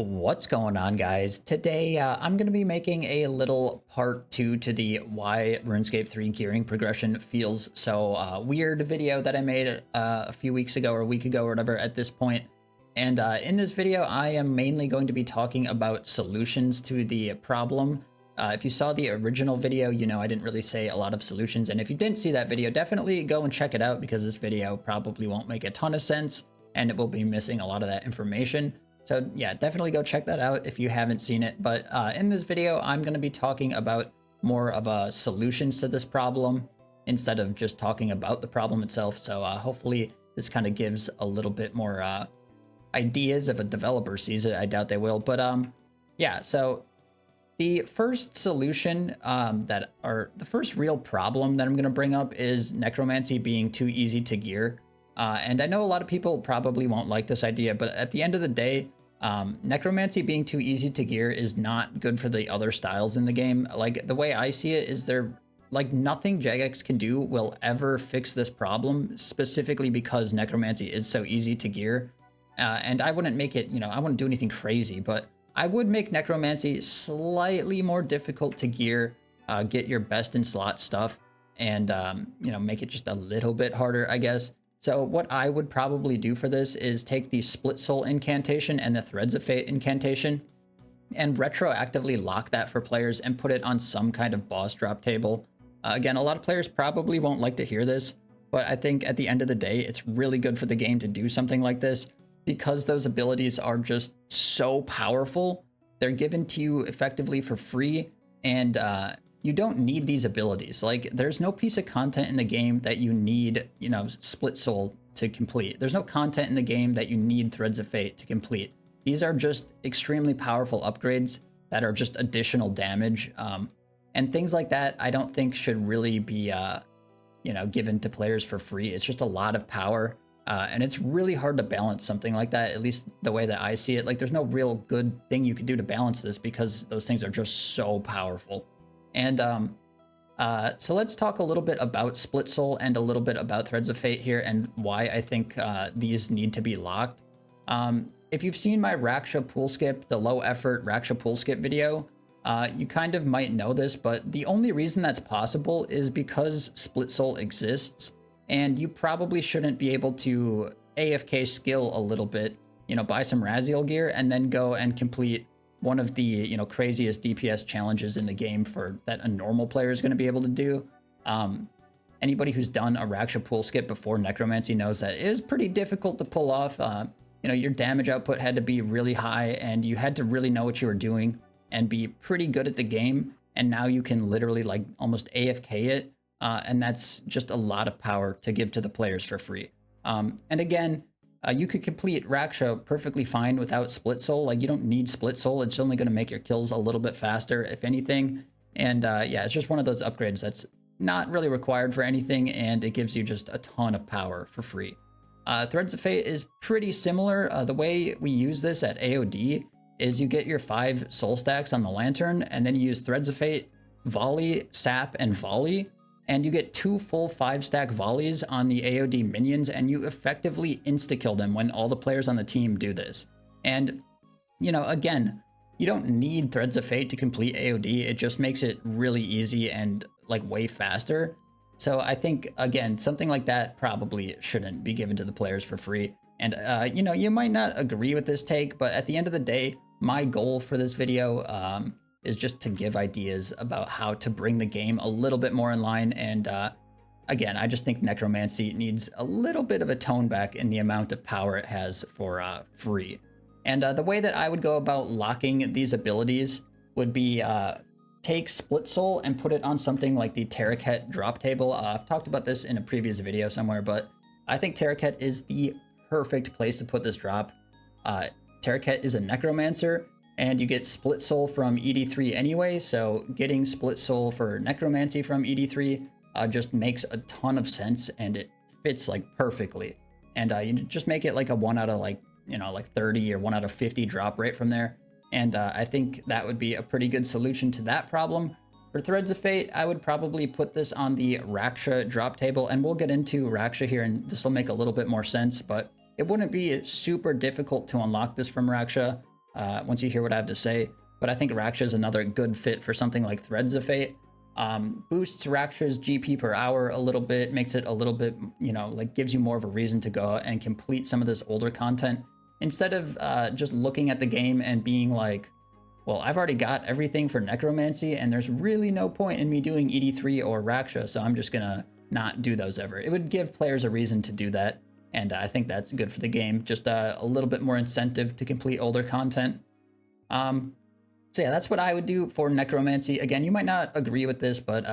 What's going on, guys? Today I'm going to be making a little part 2 to the why RuneScape 3 gearing progression feels so weird video that I made a few weeks ago or a week ago or whatever at this point. And in this video I am mainly going to be talking about solutions to the problem. If you saw the original video, you know I didn't really say a lot of solutions, and if you didn't see that video, definitely go and check it out because this video probably won't make a ton of sense and it will be missing a lot of that information. So yeah, definitely go check that out if you haven't seen it. But in this video, I'm going to be talking about more of solutions to this problem instead of just talking about the problem itself. So hopefully this kind of gives a little bit more ideas if a developer sees it. I doubt they will. But yeah, so the first solution the first real problem that I'm going to bring up is Necromancy being too easy to gear. And I know a lot of people probably won't like this idea, but at the end of the day, Necromancy being too easy to gear is not good for the other styles in the game. Like, the way I see it is nothing Jagex can do will ever fix this problem, specifically because Necromancy is so easy to gear. And I wouldn't make it, I wouldn't do anything crazy, but I would make Necromancy slightly more difficult to gear, get your best in slot stuff, and, make it just a little bit harder, I guess. So what I would probably do for this is take the Split Soul incantation and the Threads of Fate incantation and retroactively lock that for players and put it on some kind of boss drop table. Again, a lot of players probably won't like to hear this, but I think at the end of the day, it's really good for the game to do something like this because those abilities are just so powerful. They're given to you effectively for free, and you don't need these abilities. Like, there's no piece of content in the game that you need, Split Soul to complete. There's no content in the game that you need Threads of Fate to complete. These are just extremely powerful upgrades that are just additional damage. And things like that, I don't think should really be, given to players for free. It's just a lot of power. And it's really hard to balance something like that, at least the way that I see it. Like, there's no real good thing you could do to balance this because those things are just so powerful. And so let's talk a little bit about Split Soul and a little bit about Threads of Fate here and why I think these need to be locked. If you've seen my Raksha pool skip, the low effort Raksha pool skip video, you kind of might know this, but the only reason that's possible is because Split Soul exists, and you probably shouldn't be able to AFK skill a little bit, buy some Raziel gear and then go and complete one of the craziest DPS challenges in the game that a normal player is going to be able to do. Anybody who's done a Raksha pool skip before Necromancy knows that it is pretty difficult to pull off. Your damage output had to be really high, and you had to really know what you were doing and be pretty good at the game. And now you can literally like almost AFK it, and that's just a lot of power to give to the players for free. And again, you could complete Raksha perfectly fine without Split Soul. Like, you don't need Split Soul. It's only going to make your kills a little bit faster, if anything. And yeah, it's just one of those upgrades that's not really required for anything, and it gives you just a ton of power for free. Threads of Fate is pretty similar. The way we use this at AOD is you get your 5 soul stacks on the lantern, and then you use Threads of Fate, Volley, Sap, and Volley. And you get 2 full 5-stack volleys on the AOD minions, and you effectively insta-kill them when all the players on the team do this. And, again, you don't need Threads of Fate to complete AOD. It just makes it really easy and, like, way faster. So I think, again, something like that probably shouldn't be given to the players for free. And, you might not agree with this take, but at the end of the day, my goal for this video is just to give ideas about how to bring the game a little bit more in line. And again, I just think Necromancy needs a little bit of a tone back in the amount of power it has for free. And the way that I would go about locking these abilities would be take Split Soul and put it on something like the Terraket drop table. I've talked about this in a previous video somewhere, but I think Terraket is the perfect place to put this drop. Terraket is a Necromancer, and you get Split Soul from ED3 anyway, so getting Split Soul for Necromancy from ED3 just makes a ton of sense, and it fits like perfectly. And you just make it like a 1 out of like 30 or 1 out of 50 drop rate from there. And I think that would be a pretty good solution to that problem. For Threads of Fate, I would probably put this on the Raksha drop table, and we'll get into Raksha here, and this will make a little bit more sense, but it wouldn't be super difficult to unlock this from Raksha. once you hear what I have to say. But I think Raksha is another good fit for something like Threads of Fate. Boosts Raksha's GP per hour a little bit, makes it a little bit, you know, like gives you more of a reason to go and complete some of this older content. Instead of just looking at the game and being like, well, I've already got everything for Necromancy, and there's really no point in me doing ED3 or Raksha, so I'm just gonna not do those ever. It would give players a reason to do that, and I think that's good for the game. Just a little bit more incentive to complete older content. So yeah, that's what I would do for Necromancy. Again, you might not agree with this, but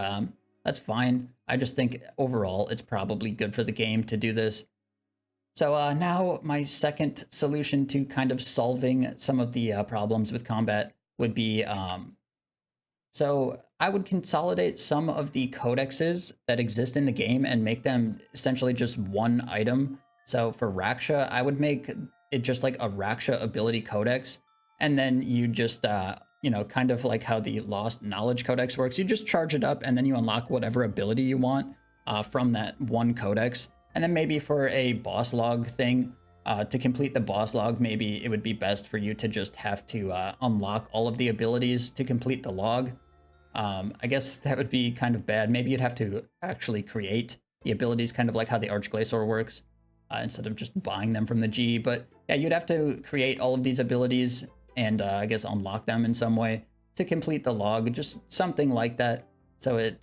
that's fine. I just think overall it's probably good for the game to do this. So now my second solution to kind of solving some of the problems with combat would be, so I would consolidate some of the codexes that exist in the game and make them essentially just one item. So for Raksha, I would make it just like a Raksha ability codex, and then you just, you know, kind of like how the Lost Knowledge Codex works. You just charge it up and then you unlock whatever ability you want from that one codex. And then maybe for a boss log thing, to complete the boss log, maybe it would be best for you to just have to unlock all of the abilities to complete the log. I guess that would be kind of bad. Maybe you'd have to actually create the abilities, kind of like how the Archglacior works, instead of just buying them from the G. But yeah, you'd have to create all of these abilities and I guess unlock them in some way to complete the log, just something like that. So it,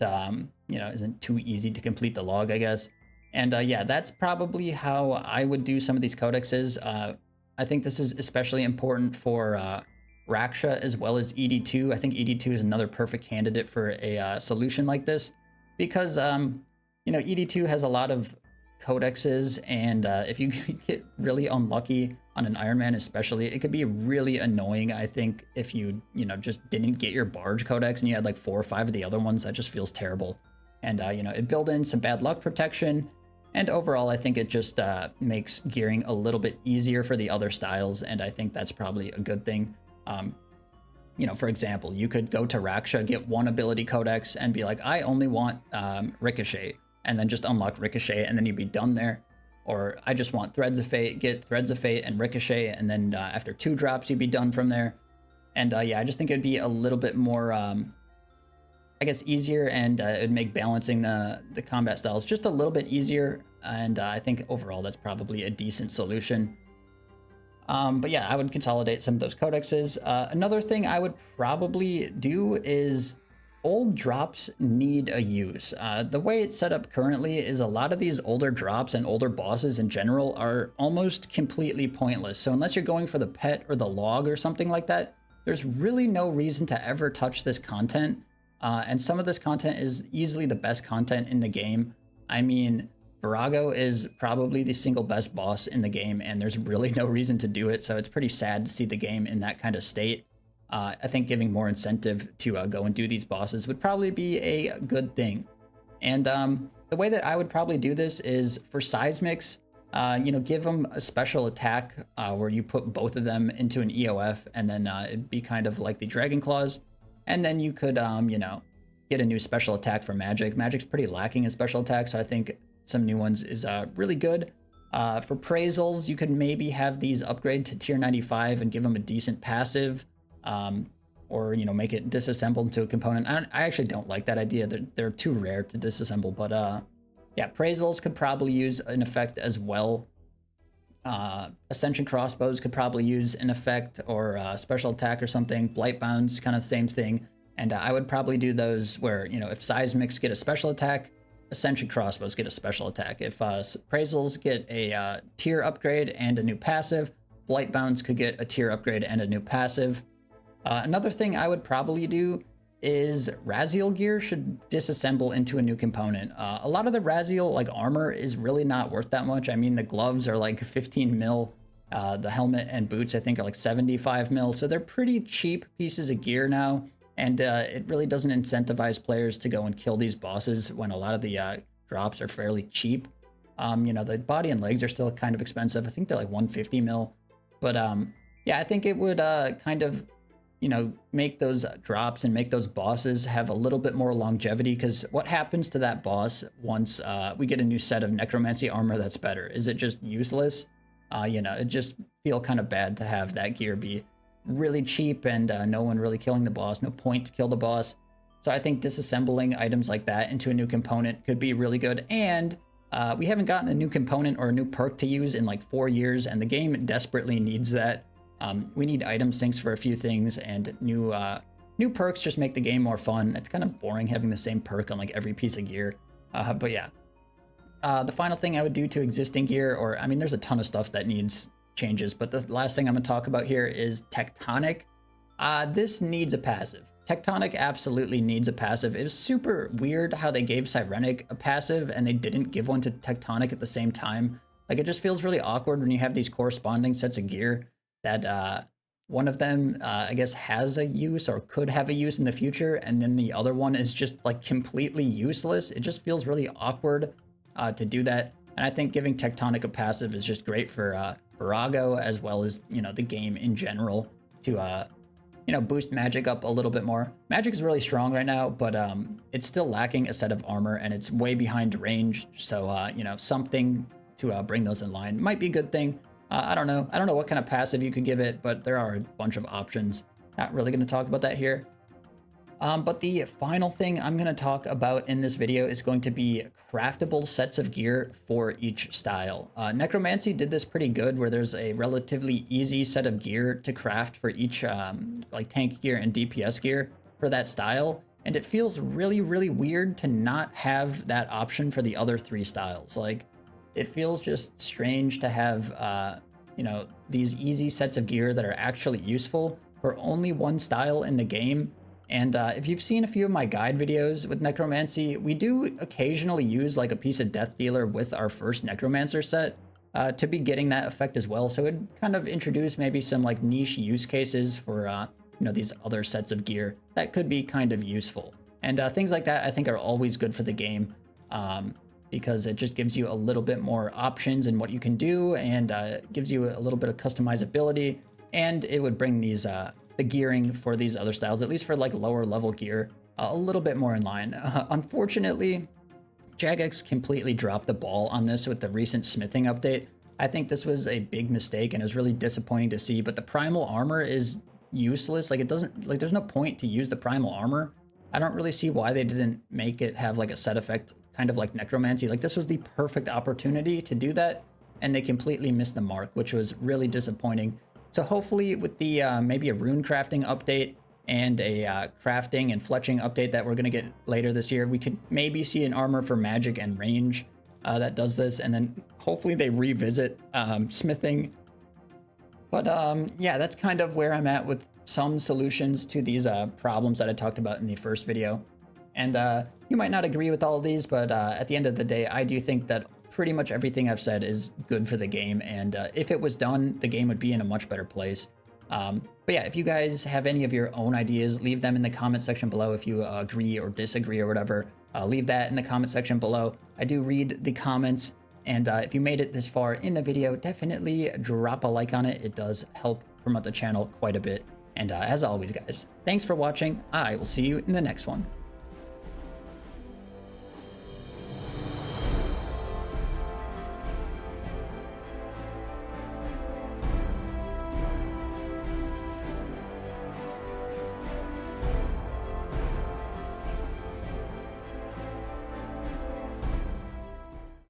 you know, isn't too easy to complete the log, I guess. And yeah, that's probably how I would do some of these codexes. I think this is especially important for Raksha as well as ED2. I think ED2 is another perfect candidate for a solution like this because, you know, ED2 has a lot of codexes, and if you get really unlucky on an Iron Man especially, it could be really annoying, I think, if you know, just didn't get your Barge codex and you had like 4 or 5 of the other ones. That just feels terrible. And, you know, it built in some bad luck protection. And overall, I think it just makes gearing a little bit easier for the other styles, and I think that's probably a good thing. You know, for example, you could go to Raksha, get one ability codex, and be like, I only want Ricochet, and then just unlock Ricochet, and then you'd be done there. Or I just want Threads of Fate, get Threads of Fate and Ricochet, and then after 2 drops, you'd be done from there. And yeah, I just think it'd be a little bit more, I guess, easier, and it'd make balancing the combat styles just a little bit easier. And I think overall that's probably a decent solution. But yeah, I would consolidate some of those codexes. Another thing I would probably do is old drops need a use. The way it's set up currently is a lot of these older drops and older bosses in general are almost completely pointless. So unless you're going for the pet or the log or something like that, there's really no reason to ever touch this content. And some of this content is easily the best content in the game. I mean, Virago is probably the single best boss in the game, and there's really no reason to do it. So it's pretty sad to see the game in that kind of state. I think giving more incentive to go and do these bosses would probably be a good thing. And the way that I would probably do this is for Seismics, you know, give them a special attack where you put both of them into an EOF, and then it'd be kind of like the Dragon Claws. And then you could, you know, get a new special attack for Magic. Magic's pretty lacking in special attacks, so I think some new ones is really good. For Praisals, you could maybe have these upgrade to tier 95 and give them a decent passive, or, you know, make it disassemble into a component. I actually don't like that idea. They're too rare to disassemble, but yeah, Praisals could probably use an effect as well. Ascension Crossbows could probably use an effect or a special attack or something. Blightbound's kind of the same thing. And I would probably do those where, you know, if Seismics get a special attack, Ascension Crossbows get a special attack. If Praisals get a tier upgrade and a new passive, Blightbounds could get a tier upgrade and a new passive. Another thing I would probably do is Raziel gear should disassemble into a new component. A lot of the Raziel like armor is really not worth that much. I mean, the gloves are like 15 mil. The helmet and boots I think are like 75 mil. So they're pretty cheap pieces of gear now. And it really doesn't incentivize players to go and kill these bosses when a lot of the drops are fairly cheap. You know, the body and legs are still kind of expensive. I think they're like 150 mil. But yeah, I think it would kind of, you know, make those drops and make those bosses have a little bit more longevity, because what happens to that boss once we get a new set of Necromancy armor that's better? Is it just useless? You know, it just feel kind of bad to have that gear be really cheap and no one really killing the boss, no point to kill the boss. So I think disassembling items like that into a new component could be really good. And we haven't gotten a new component or a new perk to use in like 4 years, and the game desperately needs that. We need item syncs for a few things, and new perks just make the game more fun. It's kind of boring having the same perk on like every piece of gear. But yeah. The final thing I would do to existing gear, or I mean, there's a ton of stuff that needs changes, but the last thing I'm gonna talk about here is Tectonic. This needs a passive. Tectonic absolutely needs a passive. It was super weird how they gave Sirenic a passive and they didn't give one to Tectonic at the same time. Like, it just feels really awkward when you have these corresponding sets of gear that one of them, I guess, has a use or could have a use in the future, and then the other one is just like completely useless. It just feels really awkward to do that. And I think giving Tectonic a passive is just great for Virago, as well as, you know, the game in general, to you know, boost magic up a little bit more. Magic is really strong right now, but it's still lacking a set of armor, and it's way behind range. So you know, something to bring those in line might be a good thing. I don't know what kind of passive you could give it, but there are a bunch of options. Not really going to talk about that here. But the final thing I'm going to talk about in this video is going to be craftable sets of gear for each style. Necromancy did this pretty good, where there's a relatively easy set of gear to craft for each like tank gear and DPS gear for that style. And it feels really, really weird to not have that option for the other 3 styles. Like, it feels just strange to have, you know, these easy sets of gear that are actually useful for only one style in the game. And if you've seen a few of my guide videos with Necromancy, we do occasionally use like a piece of Death Dealer with our first Necromancer set to be getting that effect as well. So it kind of introduce maybe some like niche use cases for, you know, these other sets of gear that could be kind of useful. And things like that I think are always good for the game, because it just gives you a little bit more options in what you can do, and gives you a little bit of customizability, and it would bring these the gearing for these other styles, at least for like lower level gear, a little bit more in line. Unfortunately, Jagex completely dropped the ball on this with the recent smithing update. I think this was a big mistake, and it was really disappointing to see, but the primal armor is useless. Like, it doesn't, like, there's no point to use the primal armor. I don't really see why they didn't make it have like a set effect, kind of like Necromancy. Like, this was the perfect opportunity to do that, and they completely missed the mark, which was really disappointing. So hopefully with the maybe a rune crafting update and a crafting and fletching update that we're going to get later this year, we could maybe see an armor for magic and range that does this, and then hopefully they revisit smithing. But yeah, that's kind of where I'm at with some solutions to these problems that I talked about in the first video. And you might not agree with all of these, but at the end of the day, I do think that pretty much everything I've said is good for the game, and if it was done, the game would be in a much better place. But yeah, if you guys have any of your own ideas, leave them in the comment section below. If you agree or disagree or whatever, leave that in the comment section below. I do read the comments, and if you made it this far in the video, definitely drop a like on it. It does help promote the channel quite a bit. And as always, guys, thanks for watching. I will see you in the next one.